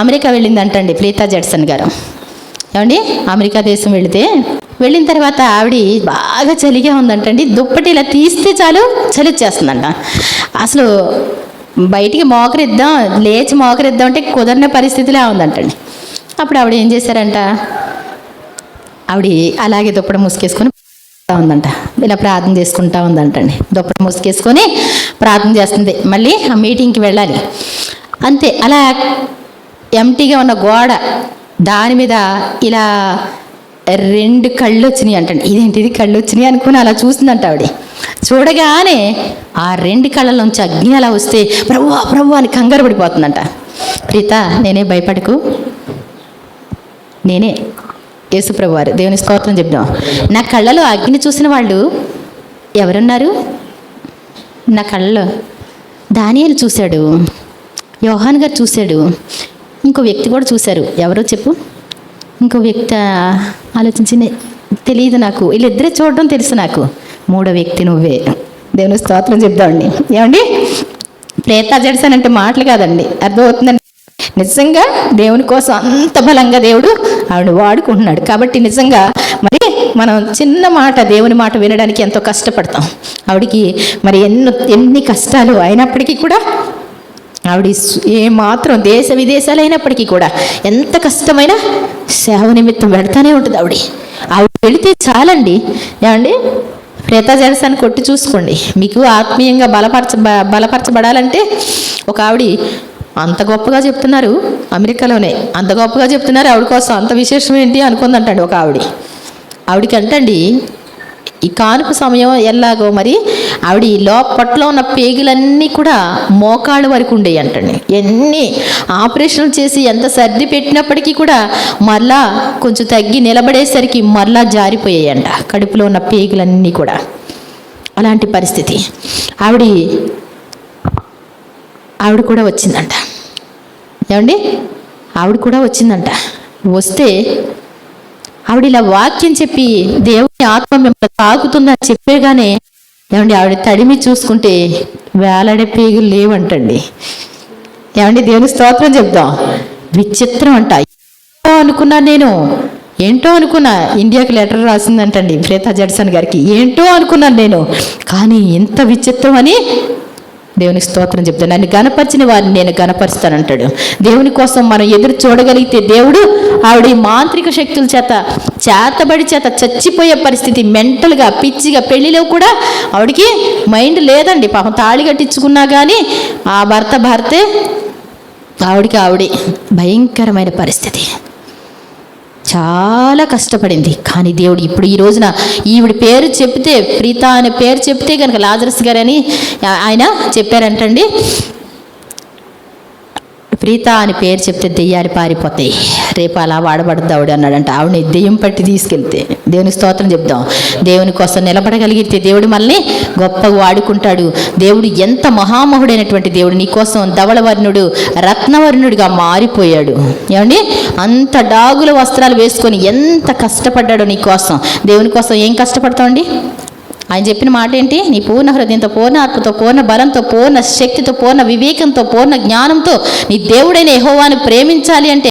America వెళ్ళిందంటండి Preetha Judson గారు. ఏమండి, America దేశం వెళ్ళిన తర్వాత ఆవిడ బాగా చలిగా ఉందంటండి. దుప్పటి ఇలా తీస్తే చాలు చలి వచ్చేస్తుందంట. అసలు బయటికి లేచి మోకరిద్దాం అంటే కుదరని పరిస్థితిలో ఉందంటండి. అప్పుడు ఆవిడ ఏం చేశారంట, ఆవిడ అలాగే దుప్పటి ముసుకేసుకొని ఉందంట. ఇలా ప్రార్థన చేసుకుంటా ఉందంటండి. దుప్పటి ముసుకేసుకొని ప్రార్థన చేస్తుంది. మళ్ళీ ఆ మీటింగ్కి వెళ్ళాలి అంతే. అలా ఎంటీగా ఉన్న గోడ దాని మీద ఇలా 2 కళ్ళు వచ్చినాయి అంటండి. ఇదేంటిది కళ్ళు వచ్చినాయి అనుకుని అలా చూస్తుందంట ఆవిడ. చూడగానే ఆ 2 కళ్ళలోంచి అగ్ని అలా వస్తే ప్రభువా ప్రభువా అని కంగారు పడిపోతుందంట. ప్రీత, నేనే, భయపడకు, నేనే యేసుప్రభు వారు, దేవుని స్తోత్రం చెప్దాం. నా కళ్ళలో అగ్ని చూసిన వాళ్ళు ఎవరున్నారు? నా కళ్ళలో దానియేలు చూశాడు, యోహాన్ గారు చూశాడు, ఇంకో వ్యక్తి కూడా చూశారు. ఎవరో చెప్పు? ఇంకో వ్యక్తి ఆలోచించి తెలియదు నాకు, వీళ్ళిద్దరే చూడడం తెలుసు నాకు. 3వ వ్యక్తి నువ్వే. దేవుని స్తోత్రం చెప్దామండి. ఏమండి, ప్రీతా జడ్సన్ అంటే మాటలు కాదండి, అర్థమవుతుందండి. నిజంగా దేవుని కోసం అంత బలంగా దేవుడు ఆవిడ వాడుకుంటున్నాడు. కాబట్టి నిజంగా మరి మనం చిన్న మాట, దేవుని మాట వినడానికి ఎంతో కష్టపడతాం. ఆవిడికి మరి ఎన్ని కష్టాలు అయినప్పటికీ కూడా ఆవిడ ఏమాత్రం దేశ విదేశాలు అయినప్పటికీ కూడా ఎంత కష్టమైనా సేవ నిమిత్తం వెళ్తానే ఉంటుంది. ఆవిడ వెళితే చాలండి. ఏమండి, ప్రీతా జడ్సన్ కొట్టి చూసుకోండి, మీకు ఆత్మీయంగా బలపరచబడాలంటే ఒక ఆవిడ అంత గొప్పగా చెప్తున్నారు, అమెరికాలోనే అంత గొప్పగా చెప్తున్నారు, ఆవిడ కోసం అంత విశేషం ఏంటి అనుకుందంటండి ఒక ఆవిడకి అంటండి. ఈ కానుక సమయం ఎలాగో మరి ఆవిడ లోపట్లో ఉన్న పేగులన్నీ కూడా మోకాళ్ళ వరకు ఉండేవి అంటండి. ఎన్ని ఆపరేషన్లు చేసి ఎంత సర్ది పెట్టినప్పటికీ కూడా మరలా కొంచెం తగ్గి నిలబడేసరికి మరలా జారిపోయాయి అంట కడుపులో ఉన్న పేగులన్నీ కూడా. అలాంటి పరిస్థితి ఆవిడ కూడా వచ్చిందంట. ఏమండి, ఆవిడ కూడా వచ్చిందంట. వస్తే ఆవిడ ఇలా వాక్యం చెప్పి దేవుని ఆత్మ మిమ్మల్ని తాకుతుందని చెప్పేగానే ఏమండి ఆవిడ తడిమి చూసుకుంటే వేలాడే పేగులు లేవంటండి. ఏమండి, దేవుని స్తోత్రం చెప్దాం. విచిత్రం అంట. ఏంటో అనుకున్నా ఇండియాకి లెటర్ రాసిందంటండి ప్రీతా జడ్సన్ గారికి. ఏంటో అనుకున్నాను నేను, కానీ ఇంత విచిత్రం అని దేవుని స్తోత్రం చెప్తాను. నన్ను గణపరిచిన వారిని నేను గణపరుస్తానంటాడు. దేవుని కోసం మనం ఎదురు చూడగలిగితే దేవుడు ఆవిడ మాంత్రిక శక్తుల చేతబడి చచ్చిపోయే పరిస్థితి, మెంటల్గా పిచ్చిగా. పెళ్లిలో కూడా ఆవిడకి మైండ్ లేదండి. పాపం తాళి కట్టించుకున్నా కానీ ఆ భర్తే ఆవిడే భయంకరమైన పరిస్థితి. చాలా కష్టపడింది. కానీ దేవుడు ఇప్పుడు ఈ రోజున ఈవిడ పేరు చెప్తే, ప్రీతా అనే పేరు చెప్తే కనుక లాజరస్ గారని ఆయన చెప్పారంటండి. ప్రీతా అని పేరు చెప్తే దెయ్యాలు పారిపోతాయి, రేపు అలా వాడబడద్దు ఆవిడ అన్నాడంట. ఆవిడని దెయ్యం పట్టి తీసుకెళ్తే దేవుని స్తోత్రం చెప్దాం. దేవుని కోసం నిలబడగలిగితే దేవుడు మనల్ని గొప్పగా వాడుకుంటాడు. దేవుడు ఎంత మహామహుడైనటువంటి దేవుడు, నీ కోసం ధవళవర్ణుడు రత్నవర్ణుడిగా మారిపోయాడు. ఏమండి, అంత డాగుల వస్త్రాలు వేసుకొని ఎంత కష్టపడ్డాడో నీ కోసం. దేవుని కోసం ఏం కష్టపడతామండి? ఆయన చెప్పిన మాట ఏంటి? నీ పూర్ణ హృదయంతో, పూర్ణ ఆత్మతో, పూర్ణ బలంతో, పూర్ణ శక్తితో, పూర్ణ వివేకంతో, పూర్ణ జ్ఞానంతో నీ దేవుడైన యెహోవాను ప్రేమించాలి అంటే